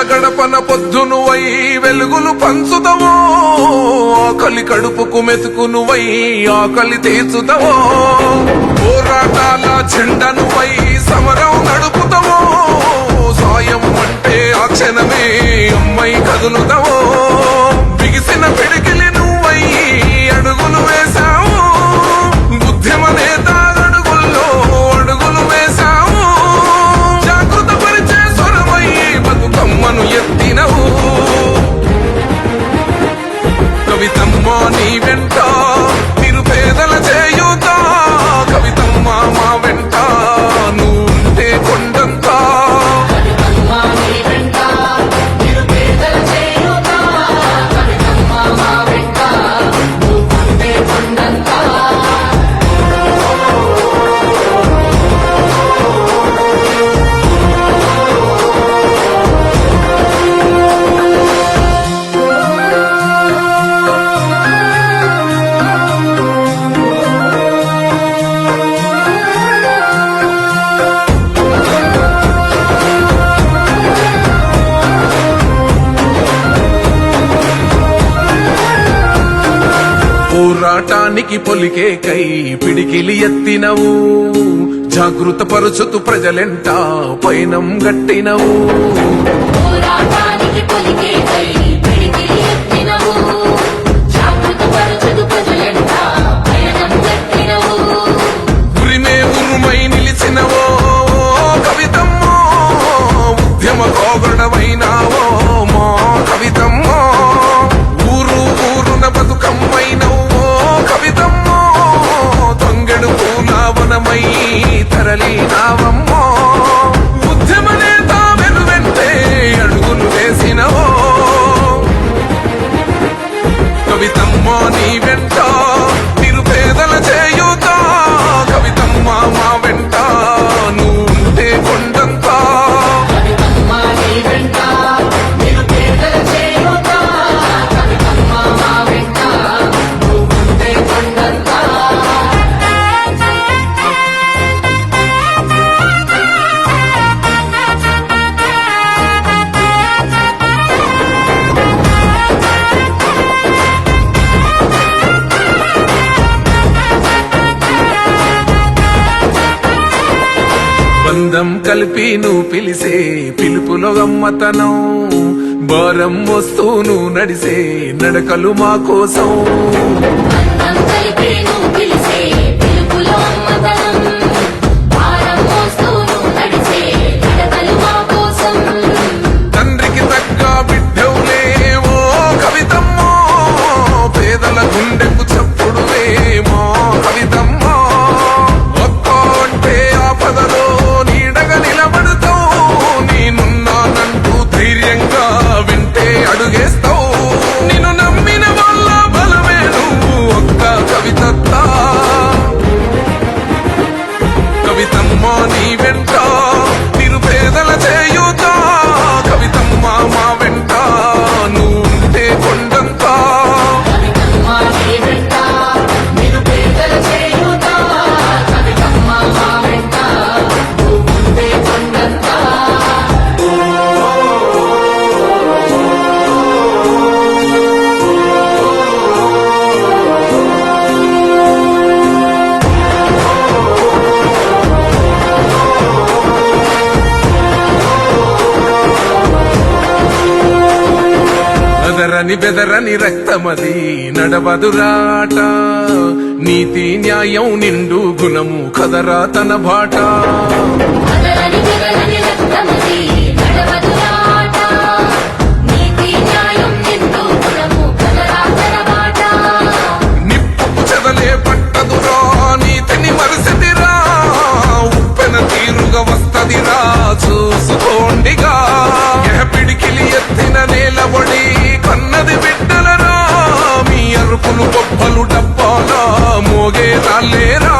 గడపన పొద్దునువై వెలుగులు పంచుతవో, ఆకలి కడుపుకు మెతుకునువై ఆకలి తీర్చుతవో, పోరాటాల చెండనువై సమరం నడుపుతవో, సాయం అంటే ఆ క్షణమే అమ్మై కదులుతవో, బిగిసిన పిడికిలి నువ్వై అడుగులు వేశావు, ఉద్యమ నేత అడుగుల్లో అడుగులు వేశావు, జాగృత పరిచే స్వరమై బతుకమ్మను ఎత్తినవు. కవితమ్మ నీ వెంట నిరుపేదల చేయూత, కవితమ్మ మా వెంట నువ్వుంటే కొండంతా. పోరాటానికి పొలికే కై పిడికిలి ఎత్తినవు, జాగృత పరుచుతూ ప్రజలెంట పైనం గట్టినవు. ఉరిమే ఉరుమై నిలిచినవో కవితమ్మో, ఉద్యమ కోగడవైనావో మా కవితమ్మో, ఊరు ఊరున బతుకమ్మైనవు కవితమ్మో, తొంగెడు పూలవనమై తరలినావమ్మో, ఉద్యమ నేత వెనువెంటే అడుగులు వేసినవో. కవితమ్మ నీ వెంట నిరుపేదల చేయూత, కవితమ్మ మా వెంట నువ్వుంటే కొండంతా. బంధం కలిపి నువ్వు పిలిసే పిలుపులో గమ్మతనం, భారం వస్తూను నడిసే నడకలు మా కోసం. తండ్రికి తగ్గ బిడ్డవులేవో కవితమ్మో, పేదల గుండెకు చప్పుడువేమో కవితమ్మో, ఒక్క అంటే ఆపదలో నీడగా నిలబడతావు, నేనున్నానంటూ ధైర్యంగా వింటే అడుగేస్తావు, నిన్ను నమ్మిన వాళ్ళ బలమే నువ్వు ఒక్క కవితత్తా. కవితమ్మ నీ వెంట నిరుపేదల చేయూత, కవితమ్మ మా వెంట నువ్వుంటే కొండంతా. బెదరని రక్తమది నడవదురాట, నీతి న్యాయం నిండు గుణము కదరా తన బాట. నిప్పుకు చెదలే పట్టదురా నీతిని మరిసిదిరా, ఉప్పెన తీరుగా వస్తదిరా చూసుకోండిగా. పిడికిలి ఎత్తిన నేలబడి కన్నది బిడ్డలరా, మీ అరుపులు గొప్పలు డబ్బాలా మోగే రాలేరా.